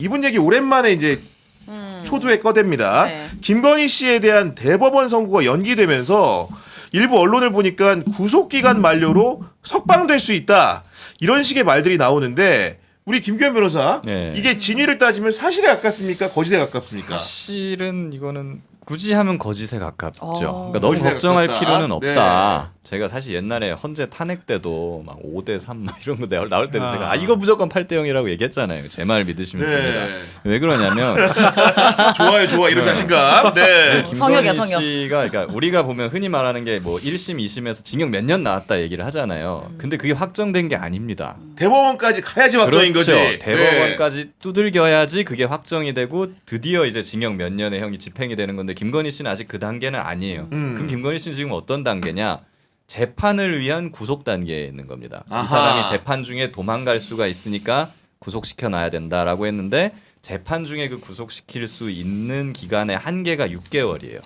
이분 얘기 오랜만에 이제 초두에 꺼댑니다. 네. 김건희 씨에 대한 대법원 선고가 연기되면서 일부 언론을 보니까 구속기간 만료로 석방될 수 있다. 이런 식의 말들이 나오는데 우리 김규현 변호사 네. 이게 진위를 따지면 사실에 가깝습니까? 거짓에 가깝습니까? 사실은 이거는 굳이 하면 거짓에 가깝죠. 그러니까 너무 거짓에 걱정할 가깝다. 필요는 없다. 제가 사실 옛날에 헌재 탄핵 때도 막 5대3 막 이런 거 나올 때도 제가 이거 무조건 8대0이라고 얘기했잖아요. 제 말 믿으시면 됩니다. 왜 그러냐면 좋아 이런 자신감. 네. 성역이야, 김건희 성역. 씨가 그러니까 우리가 보면 흔히 말하는 게 뭐 1심, 2심에서 징역 몇 년 나왔다 얘기를 하잖아요. 근데 그게 확정된 게 아닙니다. 대법원까지 가야지 확정인 그렇죠. 거지. 대법원까지 두들겨야지 그게 확정이 되고 드디어 이제 징역 몇 년의 형이 집행이 되는 건데 김건희 씨는 아직 그 단계는 아니에요. 그럼 김건희 씨는 지금 어떤 단계냐? 재판을 위한 구속 단계에 있는 겁니다. 아하. 이 사람이 재판 중에 도망갈 수가 있으니까 구속시켜 놔야 된다라고 했는데 재판 중에 그 구속시킬 수 있는 기간의 한계가 6개월이에요.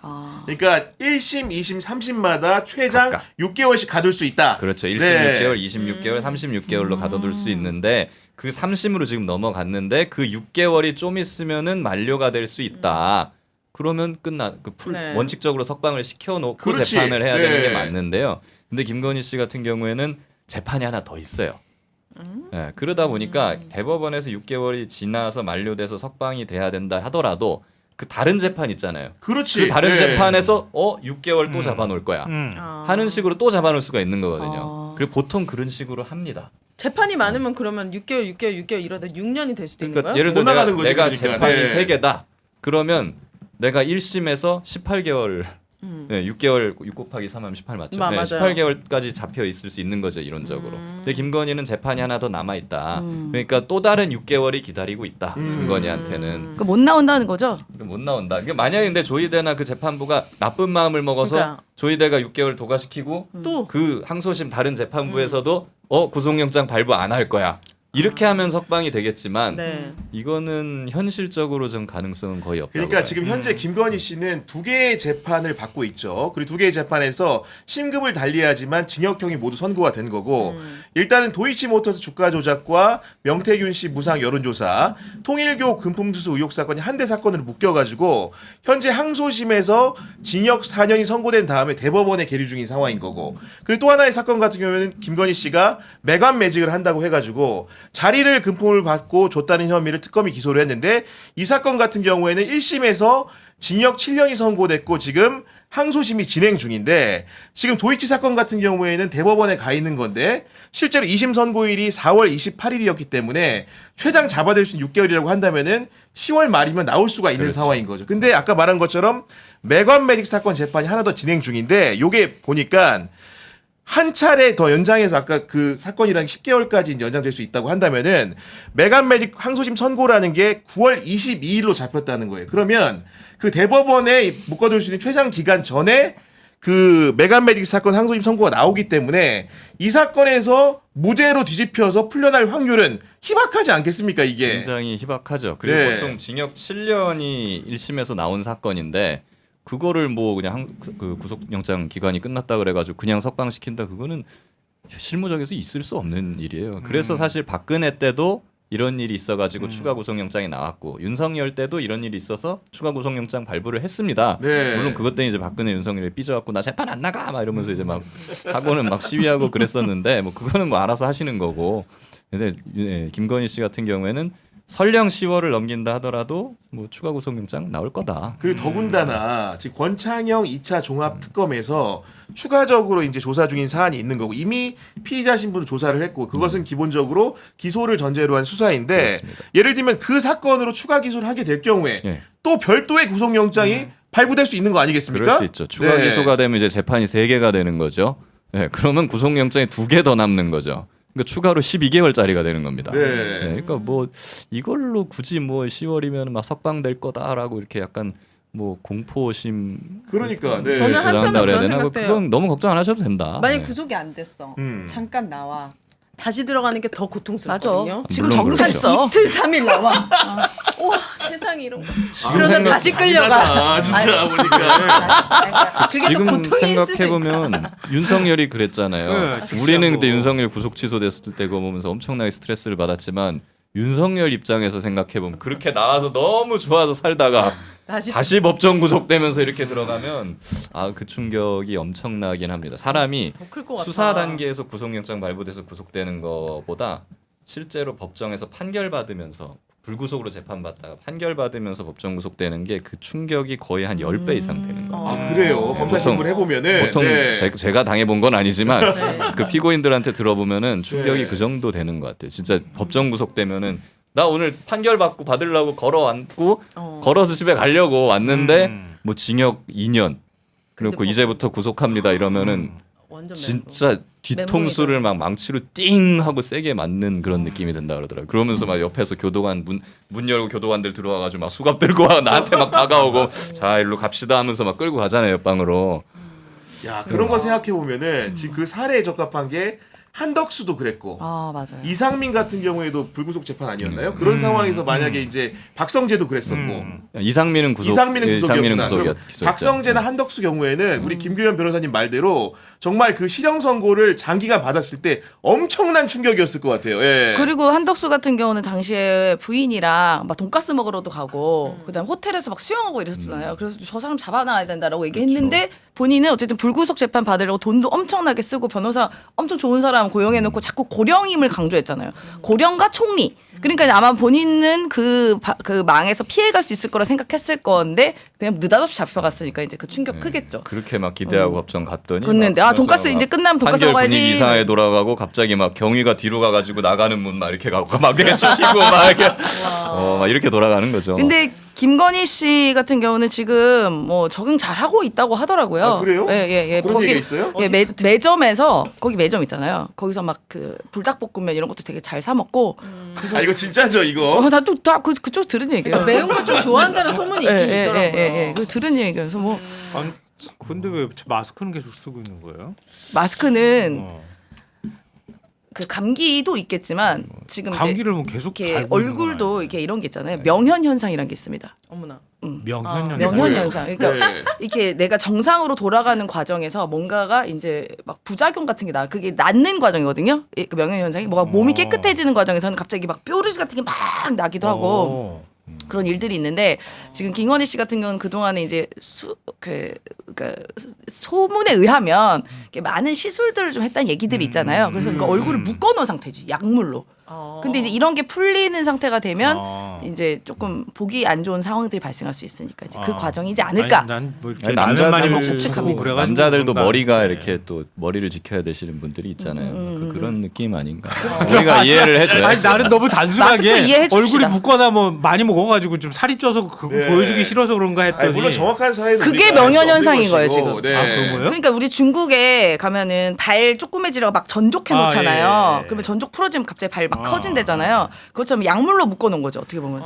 그러니까 1심, 2심, 3심마다 최장 각각. 6개월씩 가둘 수 있다. 그렇죠. 1심 네. 6개월, 2심 6개월, 3심 6개월로 가둬둘 수 있는데 그 3심으로 지금 넘어갔는데 그 6개월이 좀 있으면은 만료가 될 수 있다. 그러면 네. 원칙적으로 석방을 시켜놓고 그렇지. 재판을 해야 되는 네. 게 맞는데요. 근데 김건희 씨 같은 경우에는 재판이 하나 더 있어요. 네, 그러다 보니까 대법원에서 6개월이 지나서 만료돼서 석방이 돼야 된다 하더라도 그 다른 재판 있잖아요. 그렇지. 그 다른 네. 재판에서 6개월 또 잡아놓을 거야. 하는 식으로 또 잡아놓을 수가 있는 거거든요. 그리고 보통 그런 식으로 합니다. 재판이 많으면 그러면 6개월 이러다 6년이 될 수도 있는 그러니까 거예요? 예를 들어 못 나가는 거지, 내가 그러니까. 재판이 네. 3개다. 그러면 내가 1심에서 18개월 네, 6개월 6 곱하기 3 하면 18 맞죠? 네, 맞아요. 18개월까지 잡혀 있을 수 있는 거죠, 이론적으로. 근데 김건희는 재판이 하나 더 남아 있다. 그러니까 또 다른 6개월이 기다리고 있다. 김건희한테는. 못 나온다는 거죠? 못 나온다. 그러니까 만약에 근데 조희대나 그 재판부가 나쁜 마음을 먹어서 그러니까. 조희대가 6개월 도과시키고 또 그 항소심 다른 재판부에서도 구속영장 발부 안 할 거야. 이렇게 하면 석방이 되겠지만 네. 이거는 현실적으로 좀 가능성은 거의 없다고 그러니까 봐요. 지금 현재 김건희 씨는 2개의 재판을 받고 있죠. 그리고 2개의 재판에서 심급을 달리하지만 징역형이 모두 선고가 된 거고 일단은 도이치모터스 주가 조작과 명태균 씨 무상 여론조사, 통일교 금품수수 의혹 사건이 한 대 사건으로 묶여가지고 현재 항소심에서 징역 4년이 선고된 다음에 대법원에 계류 중인 상황인 거고 그리고 또 하나의 사건 같은 경우에는 김건희 씨가 매관 매직을 한다고 해가지고 자리를 금품을 받고 줬다는 혐의를 특검이 기소를 했는데 이 사건 같은 경우에는 1심에서 징역 7년이 선고됐고 지금 항소심이 진행 중인데 지금 도이치 사건 같은 경우에는 대법원에 가 있는 건데 실제로 2심 선고일이 4월 28일이었기 때문에 최장 잡아들 수 있는 6개월이라고 한다면은 10월 말이면 나올 수가 있는 그렇지. 상황인 거죠. 근데 아까 말한 것처럼 매건 매직 사건 재판이 하나 더 진행 중인데 요게 보니까 한 차례 더 연장해서 아까 그 사건이랑 10개월까지 이제 연장될 수 있다고 한다면은 매간 매직 항소심 선고라는 게 9월 22일로 잡혔다는 거예요. 그러면 그 대법원에 묶어둘 수 있는 최장 기간 전에 그 매간 매직 사건 항소심 선고가 나오기 때문에 이 사건에서 무죄로 뒤집혀서 풀려날 확률은 희박하지 않겠습니까 이게? 굉장히 희박하죠. 그리고 네. 보통 징역 7년이 1심에서 나온 사건인데 그거를 뭐 그냥 그 구속영장 기간이 끝났다 그래가지고 그냥 석방시킨다 그거는 실무적에서 있을 수 없는 일이에요. 그래서 사실 박근혜 때도 이런 일이 있어가지고 추가 구속영장이 나왔고 윤석열 때도 이런 일이 있어서 추가 구속영장 발부를 했습니다. 네. 물론 그것 때문에 이제 박근혜 윤석열이 삐져갖고 나 재판 안 나가 막 이러면서 이제 막 하고는 막 시위하고 그랬었는데 뭐 그거는 뭐 알아서 하시는 거고. 근데 김건희 씨 같은 경우에는 설령 10월을 넘긴다 하더라도 뭐 추가 구속영장 나올 거다. 그리고 더군다나 지금 권창형 2차 종합특검에서 추가적으로 이제 조사 중인 사안이 있는 거고 이미 피의자 신분을 조사를 했고 그것은 기본적으로 기소를 전제로 한 수사인데 그렇습니다. 예를 들면 그 사건으로 추가 기소를 하게 될 경우에 예. 또 별도의 구속영장이 발부될 수 있는 거 아니겠습니까? 그럴 수 있죠. 추가 네. 기소가 되면 이제 재판이 3개가 되는 거죠. 네, 그러면 구속영장이 2개 더 남는 거죠. 그러니까 추가로 12개월짜리가 되는 겁니다. 네. 그러니까 뭐 이걸로 굳이 뭐 10월이면 막 석방될 거다라고 이렇게 약간 뭐 공포심 그러니까 네. 저는 한편으로 조장한다 그래야 그런 되나? 생각도 해요. 그건 너무 걱정 안 하셔도 된다. 만약 네. 구속이 안 됐어. 음. 잠깐 나와. 다시 들어가는 게 더 고통스럽거든요. 맞아. 지금 물론 적응했어. 이틀 3일 나와. 우와 세상에 이런 거. 그러다 생각- 다시 끌려가. 잔인하다, 진짜 보니까. 그게 더 지금 고통일 수도 생각해 보면 윤석열이 그랬잖아요. 네, 우리는 그때 윤석열 구속 취소됐을 때 그거 보면서 엄청나게 스트레스를 받았지만 윤석열 입장에서 생각해 보면 그렇게 나와서 너무 좋아서 살다가 다시 법정 구속되면서 이렇게 들어가면 그 충격이 엄청나긴 합니다. 사람이 더 클 것 같아. 수사 단계에서 구속영장 발부돼서 구속되는 것보다 실제로 법정에서 판결 받으면서 불구속으로 재판받다가 판결 받으면서 법정 구속되는 게 그 충격이 거의 한 10배 이상 되는 거예요. 아 그래요. 검사 신고를 해보면은 보통 네. 제가 당해본 건 아니지만 네. 그 피고인들한테 들어보면은 충격이 네. 그 정도 되는 것 같아요. 진짜 법정 구속되면은 나 오늘 판결 받고 받으려고 걸어왔고 걸어서 집에 가려고 왔는데 뭐 징역 2년 그리고 근데 이제부터 구속합니다 이러면은 완전 진짜 뒤통수를 막 망치로 띵 하고 세게 맞는 그런 느낌이 든다 그러더라고요. 그러면서 막 옆에서 교도관 문 열고 교도관들 들어와가지고 막 수갑 들고 와 나한테 막 다가오고 자 일로 갑시다 하면서 막 끌고 가잖아요 옆방으로. 야 그런 거 생각해 보면은 지금 그 사례에 적합한 게 한덕수도 그랬고 아 맞아요. 이상민 같은 경우에도 불구속 재판 아니었나요? 그런 상황에서 만약에 이제 박성재도 그랬었고 이상민은 구속. 이상민은 구속이었구나. 그럼 기소했죠. 박성재나 한덕수 경우에는 우리 김규현 변호사님 말대로 정말 그 실형 선고를 장기간 받았을 때 엄청난 충격이었을 것 같아요. 예. 그리고 한덕수 같은 경우는 당시에 부인이랑 막 돈가스 먹으러도 가고 그다음 호텔에서 막 수영하고 이랬었잖아요. 그래서 저 사람 잡아놔야 된다라고 얘기했는데 본인은 어쨌든 불구속 재판 받으려고 돈도 엄청나게 쓰고 변호사 엄청 좋은 사람 고용해놓고 자꾸 고령임을 강조했잖아요. 고령과 총리. 그러니까 아마 본인은 그 망에서 피해갈 수 있을 거라 생각했을 건데 그냥 느닷없이 잡혀갔으니까 이제 그 충격 크겠죠. 그렇게 막 기대하고 법정 갔더니 갔는데 막 돈가스 이제 끝나면 돈가스 판결 먹어야지. 분위기 이상하게 돌아가고 갑자기 막 경위가 뒤로 가가지고 나가는 문 막 이렇게 가고 막 그냥 지키고 막 이렇게 막 이렇게 돌아가는 거죠. 근데 김건희 씨 같은 경우는 지금 뭐 적응 잘 하고 있다고 하더라고요. 아, 그래요? 예. 그런 얘기가 있어요? 예, 매점에서 거기 매점 있잖아요. 거기서 막 그 불닭볶음면 이런 것도 되게 잘 사 먹고. 아 이거 진짜죠 이거? 다 그쪽 들은 얘기예요. 매운 걸 좀 좋아한다는 소문이 있긴 있더라고요. 그 들은 얘기여서 뭐 아니, 근데 왜 마스크는 계속 쓰고 있는 거예요? 마스크는 그 감기도 있겠지만 지금 이제 감기를 뭐 계속 이렇게 달고 있는 건 얼굴도 아니에요? 이렇게 이런 게 있잖아요. 명현 현상이라는 게 있습니다. 어머나. 명현 명현 현상. 그러니까 네. 이렇게 내가 정상으로 돌아가는 과정에서 뭔가가 이제 막 부작용 같은 게 나. 그게 낫는 과정이거든요. 그 명현 현상이 뭐가 몸이 깨끗해지는 과정에서는 갑자기 막 뾰루지 같은 게 막 나기도 하고 그런 일들이 있는데 지금 김건희 씨 같은 경우는 그동안에 이제 그러니까 소문에 의하면 이렇게 많은 시술들을 좀 했다는 얘기들이 있잖아요. 그래서 그러니까 얼굴을 묶어놓은 상태지 약물로. 근데 이제 이런 게 풀리는 상태가 되면 이제 조금 보기 안 좋은 상황들이 발생할 수 있으니까 이제 그 과정이지 않을까. 난뭐 이렇게 아니, 라면 많이 먹고 추측합니다. 그래가지고 남자들도 그런가. 머리가 네. 이렇게 또 머리를 지켜야 되시는 분들이 있잖아요. 그런 느낌 아닌가. 우리가 이해를 해줘요. 아니 나는 너무 마스크 단순하게 이해해 줍시다. 얼굴이 붓거나 뭐 많이 먹어가지고 좀 살이 쪄서 그거 네. 보여주기 싫어서 그런가 했더니 아니, 물론 정확한 사회는 그게 우리가 알수 명현 없는 현상인 것이고, 거예요, 지금. 네. 아, 그런 거예요? 그러니까 우리 중국에 가면은 발 조그매지라고 막 전족해 놓잖아요. 아, 예. 그러면 전족 풀어지면 갑자기 발 막 커진대잖아요. 그것처럼 약물로 묶어놓은 거죠. 어떻게 보면.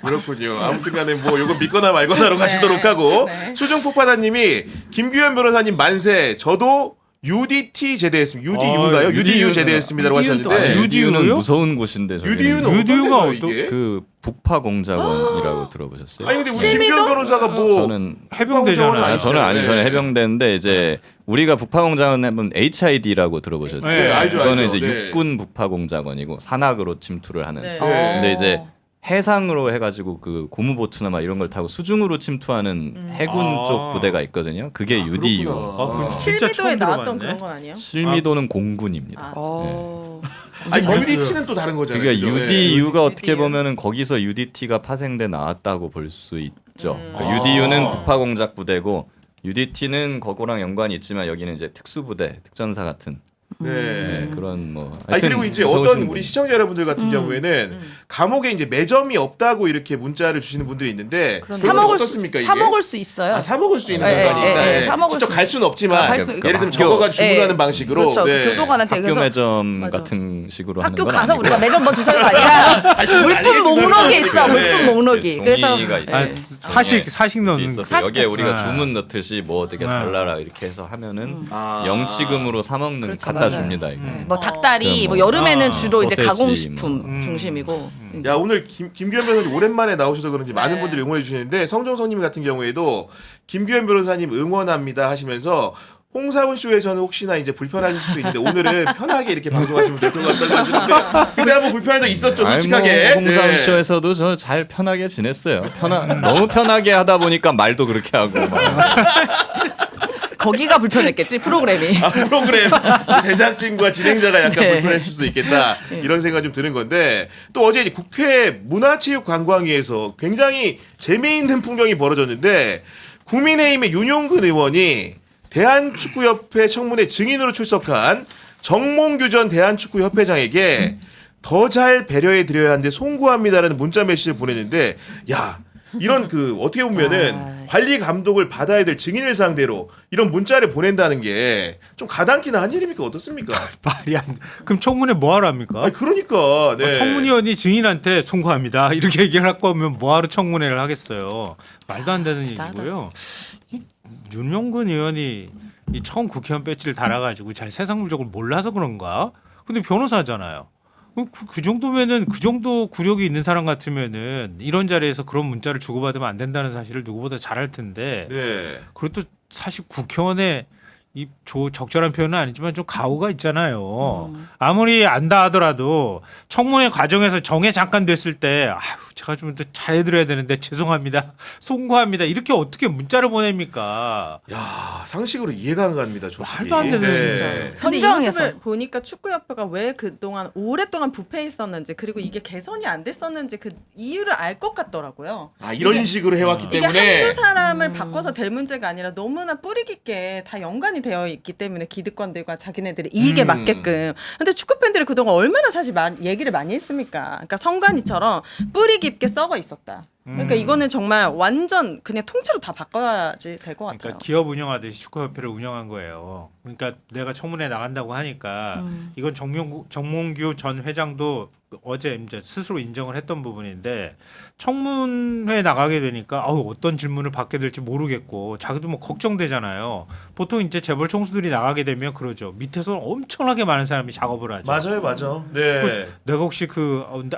그렇군요. 아무튼간에 뭐 이거 믿거나 말거나로 가시도록 하고 수정폭파다님이 김규현 변호사님 만세. 저도 UDT 제대했습니다. UDU인가요? UDU 제대했습니다라고 UDU 도 하셨는데 알아요. UDU는 UDU요? 무서운 곳인데 저기는. UDU는 UDU가 어떤 어떤- 이게? 그 북파공작원이라고 들어보셨어요? 아니 근데 우리 실미도? 김규현 변호사가 뭐 저는 해병대잖아요. 저는 해병대인데 이제 우리가 북파공작원 하면 HID라고 들어보셨죠? 네, 알죠, 그거는 알죠. 이제 네. 육군 북파공작원이고 산악으로 침투를 하는. 네. 근데 이제 해상으로 해가지고 그 고무보트나 막 이런 걸 타고 수중으로 침투하는 해군 아. 쪽 부대가 있거든요. 그게 UDU. 그렇구나. 그건 진짜 실미도에 처음 나왔던 들어봤네. 그런 건 아니에요? 실미도는 공군입니다. 아, 어. 아니 UDT는 또 다른 거잖아요. 그러니까 그죠? UDU가 네. 어떻게 UDU. 보면은 거기서 UDT가 파생돼 나왔다고 볼 수 있죠. 그러니까 아. UDU는 북파공작 부대고 UDT는 그거랑 연관이 있지만 여기는 이제 특수부대, 특전사 같은 네. 네, 그런 뭐. 아니 하여튼 그리고 이제 무서우신 어떤 우리 분이. 시청자 여러분들 같은 경우에는 감옥에 이제 매점이 없다고 이렇게 문자를 주시는 분들이 있는데 사 먹을 어떻습니까 이게? 사 먹을 수 있어요. 사 먹을 수 있는 예, 공간이 예, 있다. 예, 예. 사 먹을 직접 수 갈 수는 없지만 갈 수- 예를 들면 학교- 적어가지고 주문하는 예. 방식으로 그렇죠. 네. 교도관한테 학교 그래서 매점 맞아. 같은 식으로 학교 하는 건 가서 아니고. 우리가 매점 뭐 주사가 아니라 물품 알겠지, 목록이 있어. 저는. 물품 네. 목록이. 그래서 종이가 있어요. 아, 예. 사식 넣는 있어서 사실 여기에 우리가 같이. 주문 넣듯이 뭐 되게 네. 달라라 이렇게 해서 하면은 아. 영치금으로 사 먹는 그렇죠, 갖다 맞아요. 줍니다 이거. 뭐 닭다리 그럼 뭐 여름에는 아, 주로 이제 소세지 가공식품 뭐. 중심이고. 야 오늘 김규현 변호사님 오랜만에 나오셔서 그런지 많은 네. 분들이 응원해 주시는데 성종성님 같은 경우에도 김규현 변호사님 응원합니다 하시면서 홍사훈 쇼에서는 혹시나 이제 불편하실 수도 있는데 오늘은 편하게 이렇게 방송하시면 될 것 같다고 하시는데 근데 한번 불편한 적 있었죠, 솔직하게. 홍삼 쇼에서도 저 잘 편하게 지냈어요. 너무 편하게 하다 보니까 말도 그렇게 하고. 막. 거기가 불편했겠지 프로그램이. 프로그램 제작진과 진행자가 약간 네. 불편했을 수도 있겠다 이런 생각이 좀 드는 건데 또 어제 이제 국회 문화체육관광위에서 굉장히 재미있는 풍경이 벌어졌는데 국민의힘의 윤용근 의원이 대한축구협회 청문회 증인으로 출석한 정몽규 전 대한축구협회장에게 더 잘 배려해 드려야 하는데 송구합니다라는 문자 메시지를 보냈는데 야 이런 그 어떻게 보면은 관리 감독을 받아야 될 증인을 상대로 이런 문자를 보낸다는 게 좀 가당키나 한 일입니까? 어떻습니까? 말이 안. 그럼 청문회 뭐하러 합니까? 아니 그러니까 네. 청문위원이 증인한테 송구합니다 이렇게 얘기를 할 거면 뭐하러 청문회를 하겠어요. 말도 안 되는 대단하다. 얘기고요. 이 윤용근 의원이 이 처음 국회의원 배지를 달아가지고 잘 세상 물정을 몰라서 그런가? 근데 변호사잖아요. 그 정도면은 그 정도 구력이 있는 사람 같으면은 이런 자리에서 그런 문자를 주고받으면 안 된다는 사실을 누구보다 잘 알 텐데. 네. 그리고 또 사실 국회의원의 이 적절한 표현은 아니지만 좀 가오가 있잖아요. 아무리 안다 하더라도 청문회 과정에서 정해 잠깐 됐을 때 아유 제가 좀 더 잘해드려야 되는데 죄송합니다, 송구합니다 이렇게 어떻게 문자를 보냅니까? 야 상식으로 이해가 안 갑니다. 솔직히. 말도 안 되는 진짜. 근데 이 현장에서. 모습을 보니까 축구협회가 왜 그동안 오랫동안 부패해 있었는지 그리고 이게 개선이 안 됐었는지 그 이유를 알 것 같더라고요. 아 이런 이게- 식으로 해왔기 이게 때문에 한두 사람을 바꿔서 될 문제가 아니라 너무나 뿌리 깊게 다 연관이 되어 있기 때문에 기득권들과 자기네들의 이익에 맞게끔. 근데 축구 팬들이 그동안 얼마나 사실 얘기를 많이 했습니까? 그러니까 성관이처럼 뿌리 깊게 썩어 있었다. 그러니까 이거는 정말 완전 그냥 통째로 다 바꿔야지 될 것 같아요. 그러니까 기업 운영하듯이 축구협회를 운영한 거예요. 그러니까 내가 청문회 나간다고 하니까 이건 정몽규 전 회장도 어제 이제 스스로 인정을 했던 부분인데 청문회 나가게 되니까 어떤 질문을 받게 될지 모르겠고 자기도 뭐 걱정되잖아요. 보통 이제 재벌 총수들이 나가게 되면 그러죠. 밑에서 엄청나게 많은 사람이 작업을 하죠. 맞아요, 맞아. 네. 내가 혹시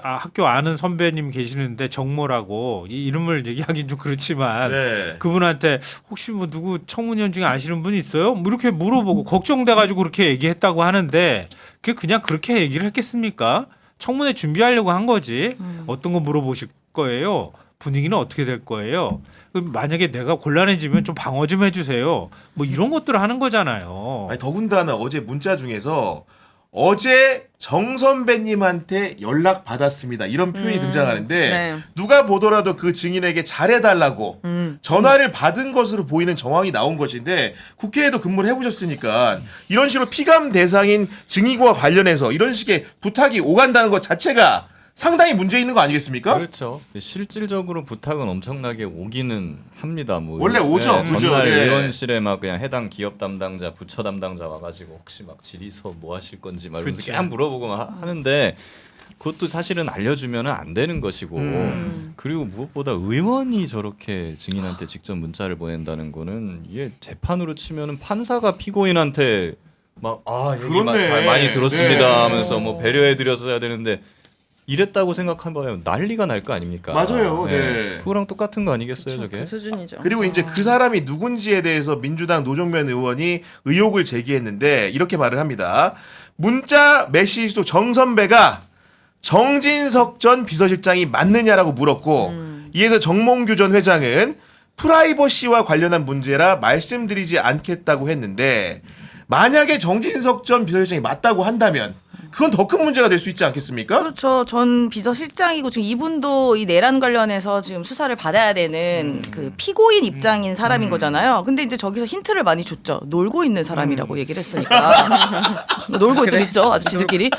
학교 아는 선배님 계시는데 정모라고 이 이름을 얘기하긴 좀 그렇지만 네. 그분한테 혹시 뭐 누구 청문위원 중에 아시는 분 있어요? 뭐 이렇게 물어보고 걱정돼가지고 그렇게 얘기했다고 하는데 그게 그냥 그렇게 얘기를 했겠습니까? 청문회 준비하려고 한 거지. 어떤 거 물어보실 거예요? 분위기는 어떻게 될 거예요? 그럼 만약에 내가 곤란해지면 좀 방어 좀 해주세요. 뭐 이런 것들을 하는 거잖아요. 아니 더군다나 어제 문자 중에서 어제 정 선배님한테 연락 받았습니다. 이런 표현이 등장하는데 네. 누가 보더라도 그 증인에게 잘해달라고 전화를 받은 것으로 보이는 정황이 나온 것인데 국회에도 근무를 해보셨으니까 이런 식으로 피감 대상인 증인과 관련해서 이런 식의 부탁이 오간다는 것 자체가 상당히 문제 있는 거 아니겠습니까? 그렇죠. 실질적으로 부탁은 엄청나게 오기는 합니다. 뭐 원래 오죠. 그죠. 전날 네. 의원실에 막 그냥 해당 기업 담당자, 부처 담당자 와가지고 혹시 막 질의서 뭐 하실 건지 막 이러면서 그치. 그냥 물어보고 하는데 그것도 사실은 알려주면 안 되는 것이고 그리고 무엇보다 의원이 저렇게 증인한테 직접 문자를 보낸다는 거는 이게 재판으로 치면은 판사가 피고인한테 막 얘기 그렇네. 잘 많이 들었습니다 네. 하면서 뭐 배려해드렸어야 되는데 이랬다고 생각하면 난리가 날 거 아닙니까? 맞아요. 네. 그거랑 똑같은 거 아니겠어요, 그쵸, 저게? 그 수준이죠. 그리고 이제 그 사람이 누군지에 대해서 민주당 노정면 의원이 의혹을 제기했는데 이렇게 말을 합니다. 문자 메시지도 정 선배가 정진석 전 비서실장이 맞느냐라고 물었고 이에 대해 정몽규 전 회장은 프라이버시와 관련한 문제라 말씀드리지 않겠다고 했는데 만약에 정진석 전 비서실장이 맞다고 한다면 그건 더 큰 문제가 될 수 있지 않겠습니까? 그렇죠. 전 비서실장이고 지금 이분도 이 내란 관련해서 지금 수사를 받아야 되는 그 피고인 입장인 사람인 거잖아요. 근데 이제 저기서 힌트를 많이 줬죠. 놀고 있는 사람이라고 얘기를 했으니까. 놀고 있겠죠, 아저씨들끼리.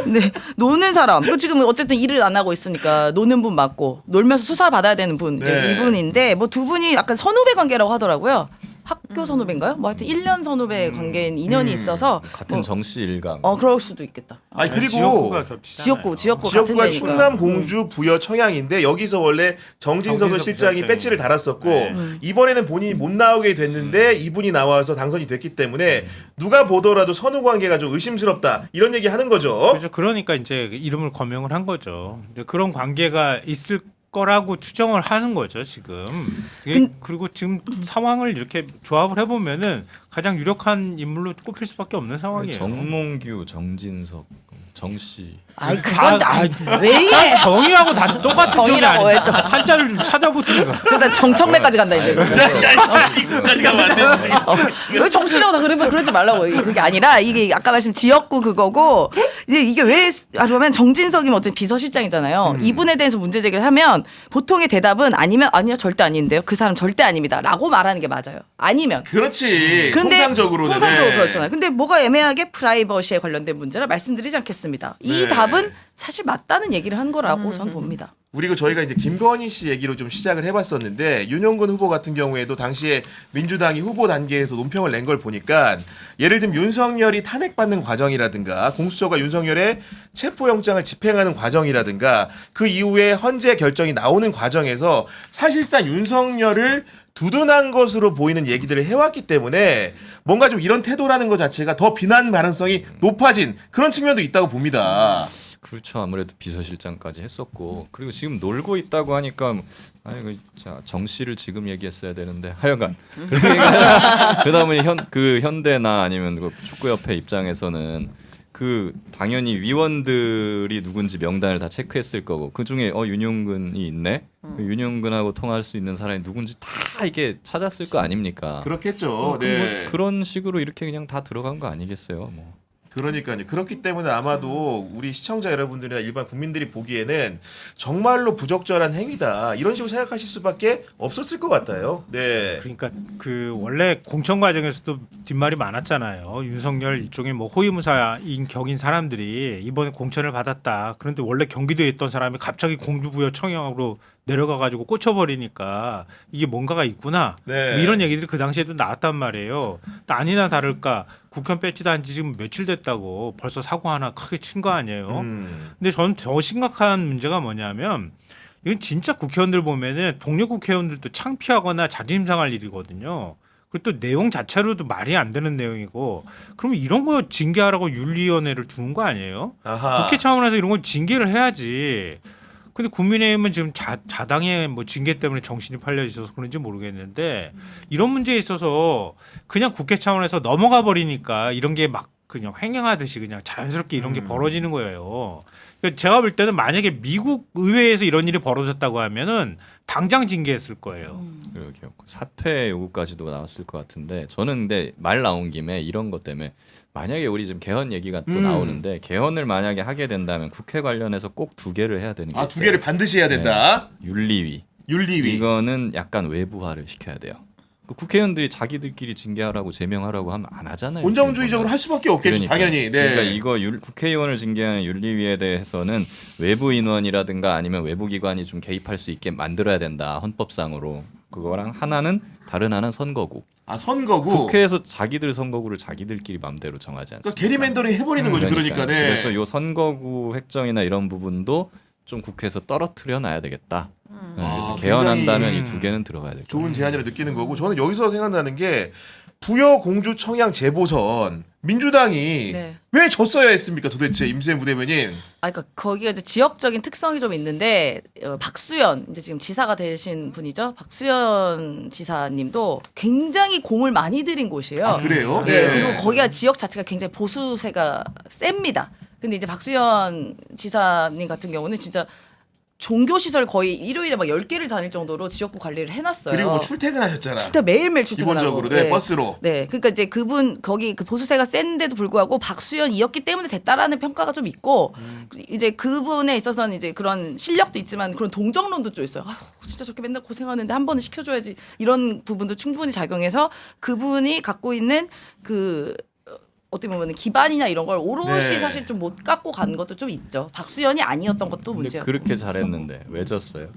근데 노는 사람. 그 지금 어쨌든 일을 안 하고 있으니까 노는 분 맞고 놀면서 수사 받아야 되는 분 이제 네. 이분인데 뭐 두 분이 약간 선후배 관계라고 하더라고요. 학교 선후배인가요? 뭐 하여튼 1년 선후배 관계인 인연이 있어서 같은 정씨 일강. 그럴 수도 있겠다. 아니 그리고 지역구가 겹치잖아요. 지역구 같은 지역구가 데니까. 충남 공주 부여 청양인데 여기서 원래 정진석 전 정진석 실장이 실장이. 배지를 달았었고 네. 이번에는 본인이 못 나오게 됐는데 이분이 나와서 당선이 됐기 때문에 누가 보더라도 선후 관계가 좀 의심스럽다 이런 얘기 하는 거죠. 그렇죠. 그러니까 이제 이름을 거명을 한 거죠. 근데 그런 관계가 있을 거라고 추정을 하는 거죠 지금. 그리고 지금 상황을 이렇게 조합을 해보면은 가장 유력한 인물로 꼽힐 수밖에 없는 상황이에요. 정몽규, 정진석, 정씨. 아이 그건 왜 이래? 정이라고 다 똑같은 정이 정이라고 아니야. 왜 또. 한자를 좀 찾아보든가. 그러다 정청래까지 간다 이제. 이거까지 가면 안 되지. 왜 정치라고 다 그러지 말라고. 그게 아니라 이게 아까 말씀 지역구 그거고 이게 왜 그러면 정진석이면 어쨌든 비서실장이잖아요. 이분에 대해서 문제 제기를 하면 보통의 대답은 아니요 절대 아닌데요. 그 사람 절대 아닙니다라고 말하는 게 맞아요. 아니면. 그렇지. 근데 통상적으로는. 통상적으로 그렇잖아요. 근데 뭐가 애매하게 프라이버시에 관련된 문제라 말씀드리지 않겠습니다. 이 네. 답은 사실 맞다는 얘기를 한 거라고 저는 봅니다. 그리고 저희가 이제 김건희 씨 얘기로 좀 시작을 해봤었는데 윤용근 후보 같은 경우에도 당시에 민주당이 후보 단계에서 논평을 낸 걸 보니까 예를 들면 윤석열이 탄핵받는 과정이라든가 공수처가 윤석열의 체포영장을 집행하는 과정이라든가 그 이후에 헌재 결정이 나오는 과정에서 사실상 윤석열을 두둔한 것으로 보이는 얘기들을 해왔기 때문에 뭔가 좀 이런 태도라는 것 자체가 더 비난 가능성이 높아진 그런 측면도 있다고 봅니다. 그렇죠. 아무래도 비서실장까지 했었고 그리고 지금 놀고 있다고 하니까 아니 정 씨를 지금 얘기했어야 되는데 하여간 그다음에 그 현대나 아니면 그 축구협회 입장에서는 그 당연히 위원들이 누군지 명단을 다 체크했을 거고 그 중에 윤용근이 있네. 윤용근하고 통화할 수 있는 사람이 누군지 다 이게 찾았을 거 아닙니까? 그렇겠죠. 네. 뭐 그런 식으로 이렇게 그냥 다 들어간 거 아니겠어요? 뭐. 그러니까요. 그렇기 때문에 아마도 우리 시청자 여러분들이나 일반 국민들이 보기에는 정말로 부적절한 행위다 이런 식으로 생각하실 수밖에 없었을 것 같아요. 네. 그러니까 그 원래 공천 과정에서도 뒷말이 많았잖아요. 윤석열 일종의 뭐 호위무사인 격인 사람들이 이번에 공천을 받았다. 그런데 원래 경기도에 있던 사람이 갑자기 공주부여 청양으로 내려가가지고 꽂혀버리니까 이게 뭔가가 있구나. 네. 뭐 이런 얘기들이 그 당시에도 나왔단 말이에요. 아니나 다를까 국현 배치도 한 지 지금 며칠 됐다고 벌써 사고 하나 크게 친 거 아니에요. 근데 저는 더 심각한 문제가 뭐냐면 이건 진짜 국회의원들 보면은 동료 국회의원들도 창피하거나 자존심 상할 일이거든요. 그리고 또 내용 자체로도 말이 안 되는 내용이고 그러면 이런 거 징계하라고 윤리위원회를 두는 거 아니에요? 아하. 국회 차원에서 이런 거 징계를 해야지. 근데 국민의힘은 지금 자당의 뭐 징계 때문에 정신이 팔려 있어서 그런지 모르겠는데 이런 문제에 있어서 그냥 국회 차원에서 넘어가 버리니까 이런 게 막 그냥 횡행하듯이 그냥 자연스럽게 이런 게 벌어지는 거예요. 그러니까 제가 볼 때는 만약에 미국 의회에서 이런 일이 벌어졌다고 하면은 당장 징계했을 거예요. 그러게요. 사퇴 요구까지도 나왔을 것 같은데 저는 근데 말 나온 김에 이런 것 때문에 만약에 우리 지금 개헌 얘기가 또 나오는데 개헌을 만약에 하게 된다면 국회 관련해서 꼭 2개를 해야 되는 게 두 개를 반드시 해야 된다. 윤리위. 윤리위. 이거는 약간 외부화를 시켜야 돼요. 그 국회의원들이 자기들끼리 징계하라고 제명하라고 하면 안 하잖아요. 온정주의적으로 할 수밖에 없겠죠. 그러니까. 당연히. 네. 그러니까 이거 국회의원을 징계하는 윤리위에 대해서는 외부 인원이라든가 아니면 외부 기관이 좀 개입할 수 있게 만들어야 된다. 헌법상으로. 그거랑 하나는 다른 하나는 선거구. 선거구. 국회에서 자기들 선거구를 자기들끼리 맘대로 정하지 않습니까? 그러니까 게리맨더링 해버리는 거죠. 그러니까. 네. 그래서 요 선거구 획정이나 이런 부분도 좀 국회에서 떨어뜨려 놔야 되겠다. 그래서 개헌한다면 이 2개는 들어가야 될 좋은 제안이라 느끼는 거고 저는 여기서 생각나는 게 부여 공주 청양 재보선 민주당이 네. 왜 졌어야 했습니까 도대체 임수현 부대변인. 그러니까 거기가 이제 지역적인 특성이 좀 있는데 박수현 이제 지금 지사가 되신 분이죠. 박수현 지사님도 굉장히 공을 많이 들인 곳이에요. 그래요? 네. 그리고 거기가 지역 자체가 굉장히 보수세가 셉니다. 근데 이제 박수현 지사님 같은 경우는 진짜 종교시설 거의 일요일에 막 10개를 다닐 정도로 지역구 관리를 해놨어요. 그리고 뭐 출퇴근하셨잖아. 진짜 매일매일 출퇴근하고. 기본적으로 네, 버스로. 네, 그러니까 이제 그분 거기 그 보수세가 센데도 불구하고 박수현이었기 때문에 됐다라는 평가가 좀 있고 이제 그분에 있어서는 이제 그런 실력도 있지만 그런 동정론도 좀 있어요. 아휴, 진짜 저렇게 맨날 고생하는데 한 번은 시켜줘야지 이런 부분도 충분히 작용해서 그분이 갖고 있는 그 어떻게 보면 기반이나 이런 걸 오롯이 네. 사실 좀 못 갖고 간 것도 좀 있죠. 박수현이 아니었던 것도 근데 문제였고. 그렇게 잘했는데 왜 졌어요?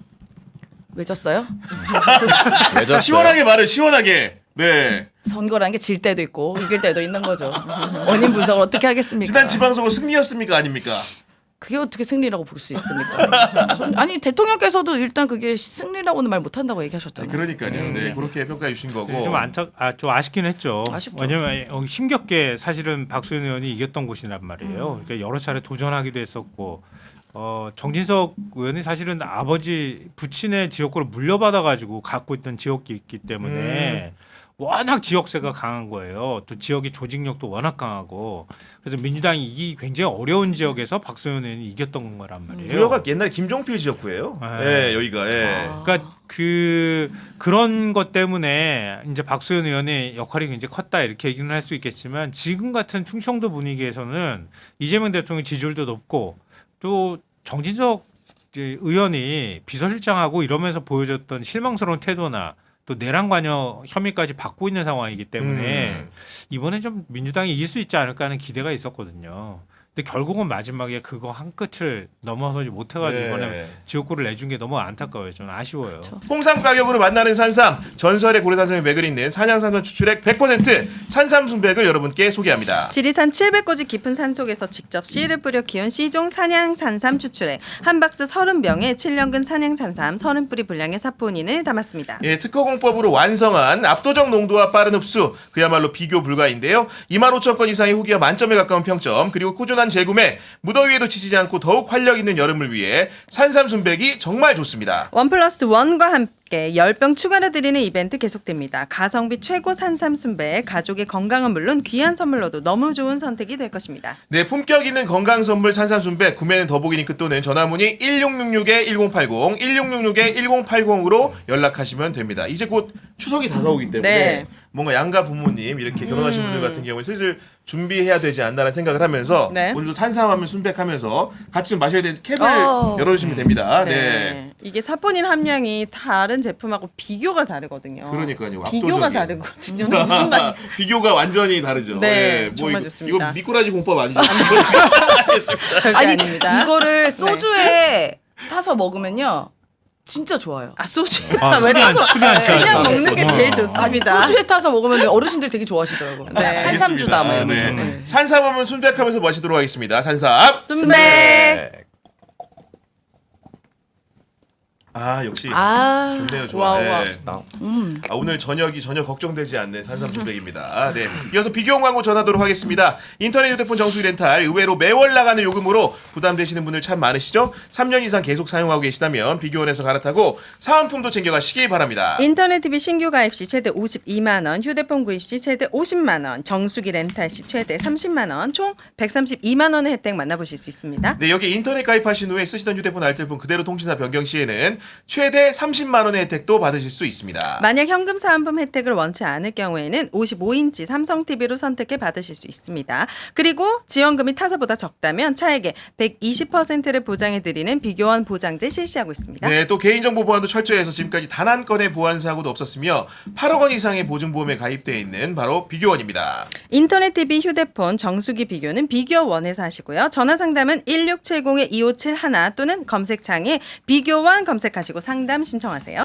왜 졌어요? 왜 졌어요? 시원하게 말을 시원하게. 네. 선거라는 게 질 때도 있고 이길 때도 있는 거죠. 원인 분석을 어떻게 하겠습니까? 지난 지방선거 승리였습니까 아닙니까? 그게 어떻게 승리라고 볼 수 있습니까? 아니 대통령께서도 일단 그게 승리라고는 말 못한다고 얘기하셨잖아요. 그러니까요. 네, 그렇게 평가해 주신 거고. 좀 아쉽긴 했죠. 아쉽죠. 왜냐면 힘겹게 사실은 박수현 의원이 이겼던 곳이란 말이에요. 그러니까 여러 차례 도전하기도 했었고 정진석 의원이 사실은 아버지 부친의 지역구를 물려받아가지고 갖고 있던 지역이 있기 때문에 워낙 지역세가 강한 거예요. 또 지역의 조직력도 워낙 강하고 그래서 민주당이 이기기 굉장히 어려운 지역에서 박소연 의원이 이겼던 거란 말이에요. 부여가 옛날에 김종필 지역구예요. 네. 여기가. 예. 그러니까 그런 것 때문에 이제 박소연 의원의 역할이 굉장히 컸다 이렇게 얘기는 할 수 있겠지만 지금 같은 충청도 분위기에서는 이재명 대통령 지지율도 높고 또 정진석 이제 의원이 비서실장하고 이러면서 보여줬던 실망스러운 태도나 또 내란 관여 혐의까지 받고 있는 상황이기 때문에 이번에 좀 민주당이 이길 수 있지 않을까 하는 기대가 있었거든요. 근데 결국은 마지막에 그거 한 끝을 넘어서지 못해가지고 네. 이번에 지역구를 내준 게 너무 안타까워요. 저는 아쉬워요. 홍삼 가격으로 만나는 산삼, 전설의 고래산삼이 맥을 잇는 산양산삼 추출액 100% 산삼 순백을 여러분께 소개합니다. 지리산 700고지 깊은 산속에서 직접 씨를 뿌려 키운 씨종 산양산삼 추출액 한 박스 30병에 7년근 산양산삼 30뿌리 분량의 사포닌을 담았습니다. 예, 특허 공법으로 완성한 압도적 농도와 빠른 흡수, 그야말로 비교 불가인데요. 25,000건 이상의 후기와 만점에 가까운 평점, 그리고 꾸준한 재구매, 무더위에도 지치지 않고 더욱 활력 있는 여름을 위해 산삼 순백이 정말 좋습니다. 1+1과 함께 10병 추가로 드리는 이벤트 계속됩니다. 가성비 최고 산삼 순백, 가족의 건강은 물론 귀한 선물로도 너무 좋은 선택이 될 것입니다. 네, 품격 있는 건강 선물 산삼 순백, 구매는 더보기 링크 또는 전화문의 1666-1080, 1666-1080으로 연락하시면 됩니다. 이제 곧 추석이 다가오기 때문에 네. 뭔가 양가 부모님 이렇게 결혼하신 분들 같은 경우에 슬슬 준비해야 되지 않나라는 생각을 하면서 네. 오늘도 산삼하면 순백하면서 같이 좀 마셔야 되는 캡을 어. 열어주시면 됩니다. 네. 이게 사포닌 함량이 다른 제품하고 비교가 다르거든요. 그러니까요. 비교가 압도적이에요. 다르거든요. 무슨 말? 비교가 완전히 다르죠. 네, 예, 정말 이거, 좋습니다. 이거 미꾸라지 공법 아니죠? 절대 아니 아닙니다. 이거를 소주에 타서 먹으면요 진짜 좋아요. 아 소주 아, 왜 술이 안- 타서 술이 안 그냥 취하죠. 먹는 게 어. 제일 아니 좋습니다. 소주에 타서 먹으면 어르신들 되게 좋아하시더라고요. 네. 산삼주다 막 이러면서. 네. 네. 산삼하면 순백하면서 마시도록 하겠습니다. 산삼. 순백. 아 역시 아 좋네요, 좋아. 와, 네. 와. 아, 오늘 저녁이 전혀 걱정되지 않는 산삼 순백입니다. 네. 이어서 비교용 광고 전하도록 하겠습니다. 인터넷 휴대폰 정수기 렌탈 의외로 매월 나가는 요금으로 부담되시는 분들 참 많으시죠? 3년 이상 계속 사용하고 계시다면 비교원에서 갈아타고 사은품도 챙겨가시기 바랍니다. 인터넷 TV 신규 가입 시 최대 52만 원, 휴대폰 구입 시 최대 50만 원, 정수기 렌탈 시 최대 30만 원, 총 132만 원의 혜택 만나보실 수 있습니다. 네, 여기 인터넷 가입하신 후에 쓰시던 휴대폰 알뜰폰 그대로 통신사 변경 시에는 최대 30만 원의 혜택도 받으실 수 있습니다. 만약 현금 사은품 혜택을 원치 않을 경우에는 55인치 삼성 TV로 선택해 받으실 수 있습니다. 그리고 지원금이 타사보다 적다면 차액의 120%를 보장해 드리는 비교원 보장제 실시하고 있습니다. 네, 또 개인정보 보안도 철저히 해서 지금까지 단 한 건의 보안 사고도 없었으며 8억 원 이상의 보증보험에 가입되어 있는 바로 비교원입니다. 인터넷 TV, 휴대폰, 정수기 비교는 비교원에서 하시고요. 전화 상담은 1670-2571 또는 검색창에 비교원 검색하시고 상담 신청하세요.